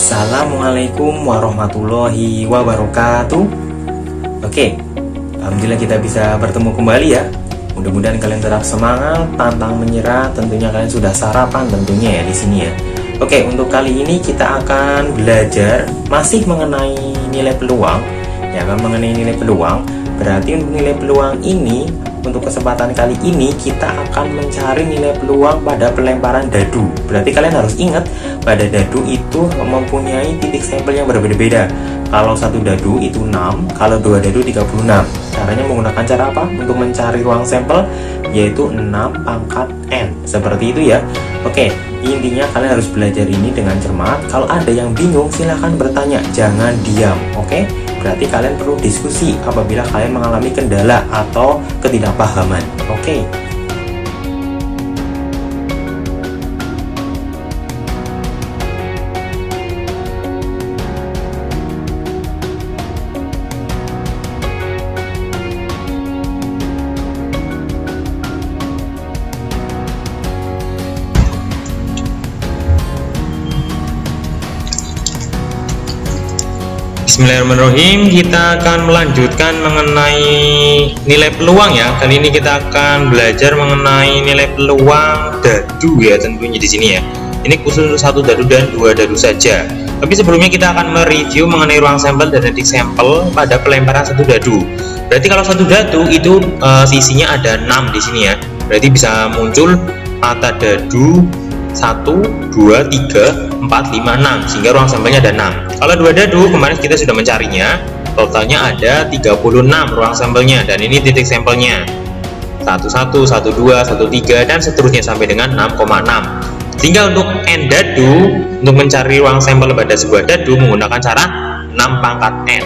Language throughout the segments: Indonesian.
Assalamualaikum warahmatullahi wabarakatuh. Oke, alhamdulillah kita bisa bertemu kembali ya. Mudah-mudahan kalian tetap semangat, pantang menyerah. Tentunya kalian sudah sarapan tentunya ya di sini ya. Oke, untuk kali ini kita akan belajar masih mengenai nilai peluang. Ya kan, mengenai nilai peluang. Berarti untuk nilai peluang ini, untuk kesempatan kali ini kita akan mencari nilai peluang pada pelemparan dadu. Berarti kalian harus ingat pada dadu itu mempunyai titik sampel yang berbeda-beda. Kalau satu dadu itu 6, kalau dua dadu 36. Caranya menggunakan cara apa? Untuk mencari ruang sampel yaitu 6 pangkat n. Seperti itu ya. Oke, intinya kalian harus belajar ini dengan cermat. Kalau ada yang bingung silahkan bertanya, jangan diam. Oke? Berarti kalian perlu diskusi apabila kalian mengalami kendala atau ketidakpahaman. Oke. Bismillahirrahmanirrahim. Kita akan melanjutkan mengenai nilai peluang ya. Kali ini kita akan belajar mengenai nilai peluang dadu ya, tentunya di sini ya. Ini khusus untuk satu dadu dan dua dadu saja. Tapi sebelumnya kita akan mereview mengenai ruang sampel dan titik sampel pada pelemparan satu dadu. Berarti kalau satu dadu itu sisinya ada 6 di sini ya. Berarti bisa muncul mata dadu 1, 2, 3, 4, 5, 6 sehingga ruang sampelnya ada 6. Kalau dua dadu kemarin kita sudah mencarinya, totalnya ada 36 ruang sampelnya dan ini titik sampelnya 11, 12, 13 dan seterusnya sampai dengan 6,6. Sehingga untuk n dadu, untuk mencari ruang sampel pada sebuah dadu menggunakan cara 6 pangkat n.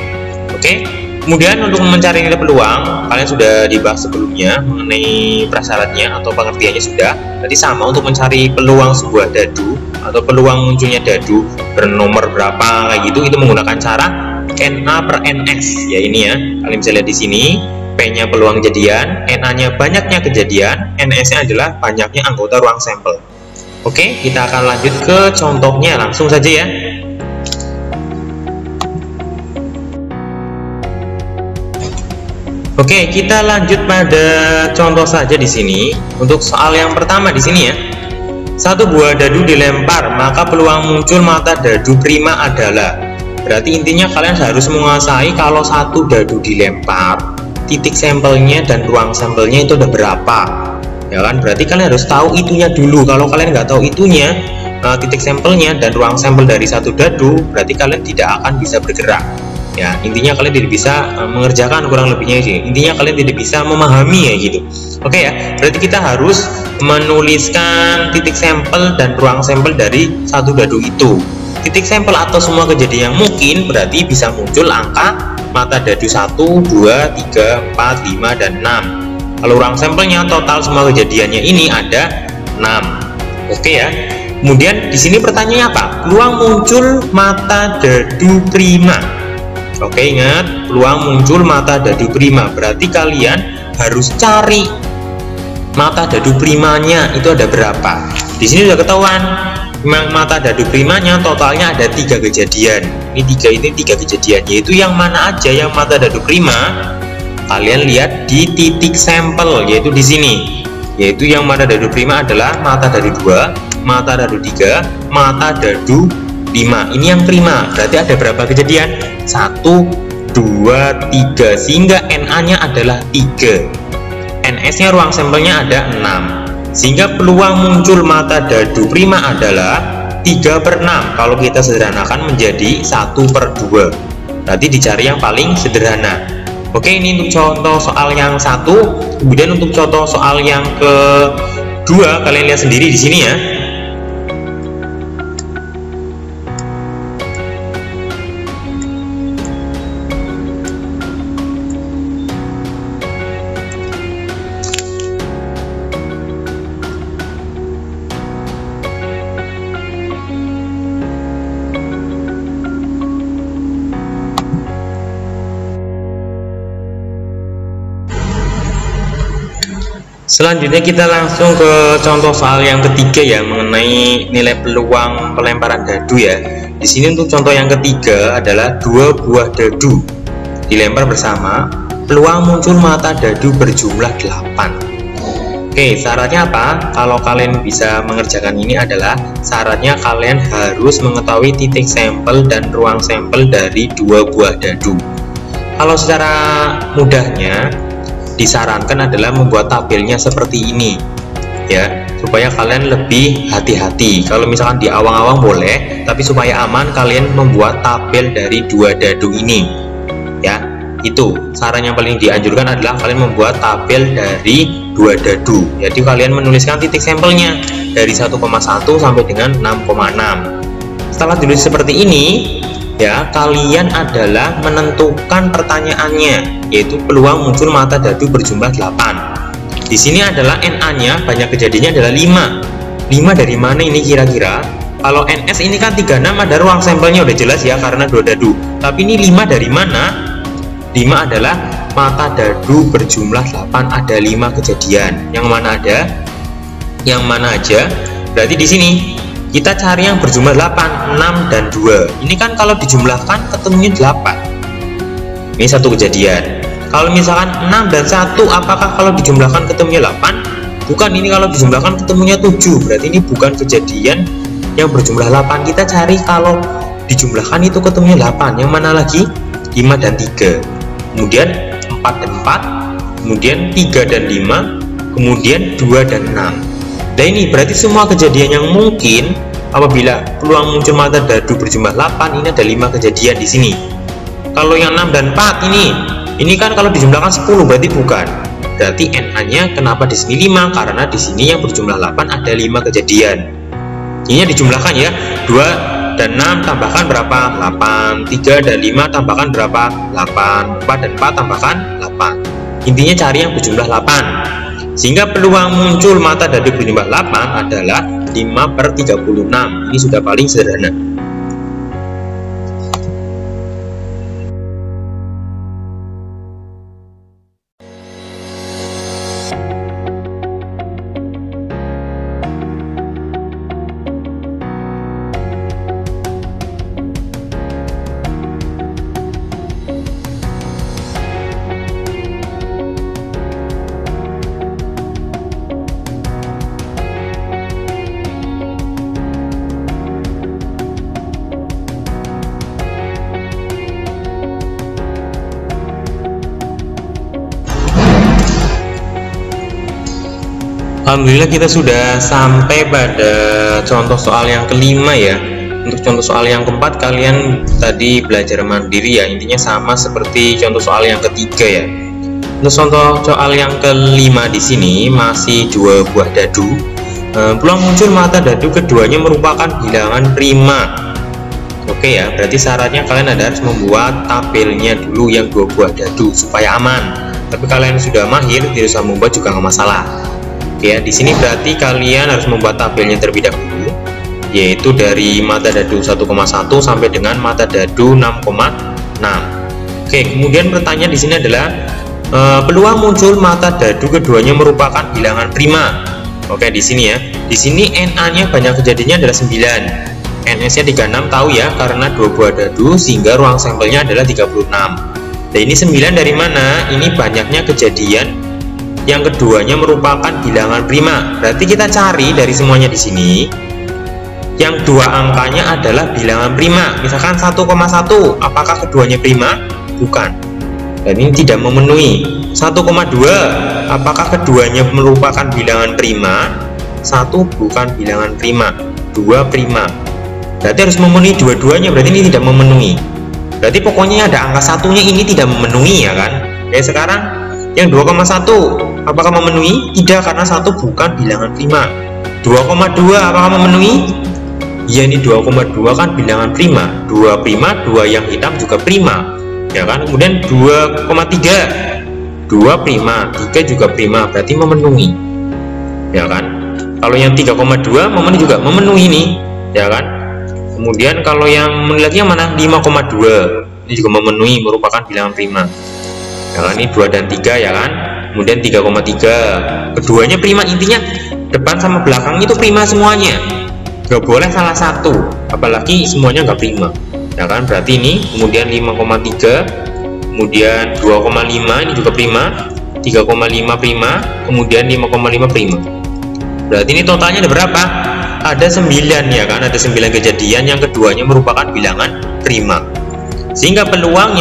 Oke. Kemudian untuk mencari nilai peluang, kalian sudah dibahas sebelumnya mengenai prasyaratnya atau pengertiannya sudah. Jadi sama untuk mencari peluang sebuah dadu atau peluang munculnya dadu bernomor berapa kayak gitu, itu menggunakan cara NA per NS. Ya ini ya, kalian bisa lihat di sini. P-nya peluang kejadian, NA-nya banyaknya kejadian, NS-nya adalah banyaknya anggota ruang sampel. Oke, kita akan lanjut ke contohnya langsung saja ya. Oke, kita lanjut pada contoh saja di sini. Untuk soal yang pertama di sini ya. Satu buah dadu dilempar, maka peluang muncul mata dadu prima adalah. Berarti intinya kalian harus menguasai kalau satu dadu dilempar, titik sampelnya dan ruang sampelnya itu ada berapa. Ya kan? Berarti kalian harus tahu itunya dulu. Kalau kalian nggak tahu itunya, titik sampelnya dan ruang sampel dari satu dadu, berarti kalian tidak akan bisa bergerak. Ya, intinya kalian tidak bisa mengerjakan kurang lebihnya sih. Intinya kalian tidak bisa memahami ya gitu. Oke ya, berarti kita harus menuliskan titik sampel dan ruang sampel dari satu dadu itu. Titik sampel atau semua kejadian yang mungkin berarti bisa muncul angka mata dadu 1, 2, 3, 4, 5 dan 6. Kalau ruang sampelnya total semua kejadiannya ini ada 6. Oke ya. Kemudian di sini pertanyaannya apa? Peluang muncul mata dadu prima. Oke, ingat, peluang muncul mata dadu prima. Berarti kalian harus cari mata dadu primanya itu ada berapa. Di sini sudah ketahuan, mata dadu primanya totalnya ada 3 kejadian. Ini tiga kejadian, yaitu yang mana aja yang mata dadu prima. Kalian lihat di titik sampel, yaitu di sini. Yaitu yang mata dadu prima adalah mata dadu 2, mata dadu 3, mata dadu 5. Ini yang prima. Berarti ada berapa kejadian? 1, 2, 3. Sehingga NA-nya adalah 3. NS-nya ruang sampelnya ada 6. Sehingga peluang muncul mata dadu prima adalah 3/6. Kalau kita sederhanakan menjadi 1/2. Berarti dicari yang paling sederhana. Oke, ini untuk contoh soal yang 1. Kemudian untuk contoh soal yang kedua, kalian lihat sendiri di sini ya. Selanjutnya kita langsung ke contoh soal yang ketiga ya, mengenai nilai peluang pelemparan dadu ya. Di sini untuk contoh yang ketiga adalah 2 buah dadu dilempar bersama, peluang muncul mata dadu berjumlah 8. Oke, syaratnya apa? Kalau kalian bisa mengerjakan ini adalah syaratnya kalian harus mengetahui titik sampel dan ruang sampel dari 2 buah dadu. Kalau secara mudahnya disarankan adalah membuat tabelnya seperti ini ya, supaya kalian lebih hati-hati. Kalau misalkan di awang-awang boleh, tapi supaya aman kalian membuat tabel dari 2 dadu ini ya. Itu saran yang paling dianjurkan adalah kalian membuat tabel dari 2 dadu. Jadi kalian menuliskan titik sampelnya dari 1,1 sampai dengan 6,6. Setelah ditulis seperti ini ya, kalian adalah menentukan pertanyaannya, yaitu peluang muncul mata dadu berjumlah 8. Di sini adalah NA-nya banyak kejadiannya adalah 5. 5 dari mana ini kira-kira? Kalau NS ini kan 36 ada ruang sampelnya udah jelas ya karena 2 dadu. Tapi ini 5 dari mana? 5 adalah mata dadu berjumlah 8, ada 5 kejadian. Yang mana ada? Yang mana aja? Berarti di sini kita cari yang berjumlah 8, 6 dan 2. Ini kan kalau dijumlahkan ketemunya 8. Ini satu kejadian. Kalau misalkan 6 dan 1, apakah kalau dijumlahkan ketemunya 8? Bukan, ini kalau dijumlahkan ketemunya 7. Berarti ini bukan kejadian yang berjumlah 8. Kita cari kalau dijumlahkan itu ketemunya 8. Yang mana lagi? 5 dan 3. Kemudian 4 dan 4, kemudian 3 dan 5, kemudian 2 dan 6. Nah ini berarti semua kejadian yang mungkin apabila peluang muncul mata dadu berjumlah 8, ini ada 5 kejadian di sini. Kalau yang 6 dan 4 ini kan kalau dijumlahkan 10 berarti bukan. Berarti NA-nya kenapa di sini 5? Karena di sini yang berjumlah 8 ada 5 kejadian. Ini dijumlahkan ya, 2 dan 6 tambahkan berapa? 8. 3 dan 5 tambahkan berapa? 8. 4 dan 4 tambahkan 8. Intinya cari yang berjumlah 8. Sehingga peluang muncul mata dadu berjumlah 8 adalah 5/36. Ini sudah paling sederhana. Alhamdulillah kita sudah sampai pada contoh soal yang kelima ya. Untuk contoh soal yang keempat kalian tadi belajar mandiri ya, intinya sama seperti contoh soal yang ketiga ya. Untuk contoh soal yang kelima di sini masih 2 buah dadu. Peluang muncul mata dadu keduanya merupakan bilangan prima. Oke ya, berarti syaratnya kalian harus membuat tabelnya dulu yang 2 buah dadu supaya aman. Tapi kalian sudah mahir, tidak usah membuat juga nggak masalah. Oke ya, di sini berarti kalian harus membuat tabelnya terlebih dahulu, yaitu dari mata dadu 1,1 sampai dengan mata dadu 6,6. Oke, kemudian pertanyaan di sini adalah peluang muncul mata dadu keduanya merupakan bilangan prima. Oke, di sini ya. Di sini NA-nya banyak kejadiannya adalah 9. NS-nya 36 tahu ya, karena 2 buah dadu sehingga ruang sampelnya adalah 36. Nah, ini 9 dari mana? Ini banyaknya kejadian yang keduanya merupakan bilangan prima. Berarti kita cari dari semuanya di sini yang 2 angkanya adalah bilangan prima. Misalkan 1,1, apakah keduanya prima? Bukan. Dan ini tidak memenuhi. 1,2, apakah keduanya merupakan bilangan prima? 1 bukan bilangan prima, 2 prima. Berarti harus memenuhi dua-duanya, berarti ini tidak memenuhi. Berarti pokoknya ada angka satunya ini tidak memenuhi ya kan. Oke, sekarang yang 2,1 apakah memenuhi? Tidak, karena 1 bukan bilangan prima. 2,2 apakah memenuhi? Ya, ini 2,2 kan bilangan prima. 2 prima, 2 yang hitam juga prima ya kan. Kemudian 2,3 2 prima, 3 juga prima, berarti memenuhi ya kan. Kalau yang 3,2 memenuhi juga, memenuhi nih ya kan. Kemudian kalau yang lagi yang mana? 5,2 ini juga memenuhi, merupakan bilangan prima ya kan. Ini 2 dan 3 ya kan. Kemudian 3,3 keduanya prima, intinya depan sama belakang itu prima semuanya. nggak boleh salah satu, apalagi semuanya nggak prima ya kan. Berarti ini kemudian 5,3, kemudian 2,5 ini juga prima, 3,5 prima, kemudian 5,5 prima. Berarti ini totalnya ada berapa? Ada 9 ya kan, ada 9 kejadian yang keduanya merupakan bilangan prima, sehingga peluang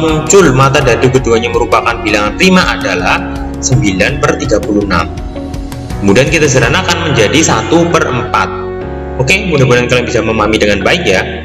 muncul mata dadu keduanya merupakan bilangan prima adalah 9/36. Kemudian kita sederhanakan menjadi 1/4. Oke, mudah-mudahan kalian bisa memahami dengan baik ya.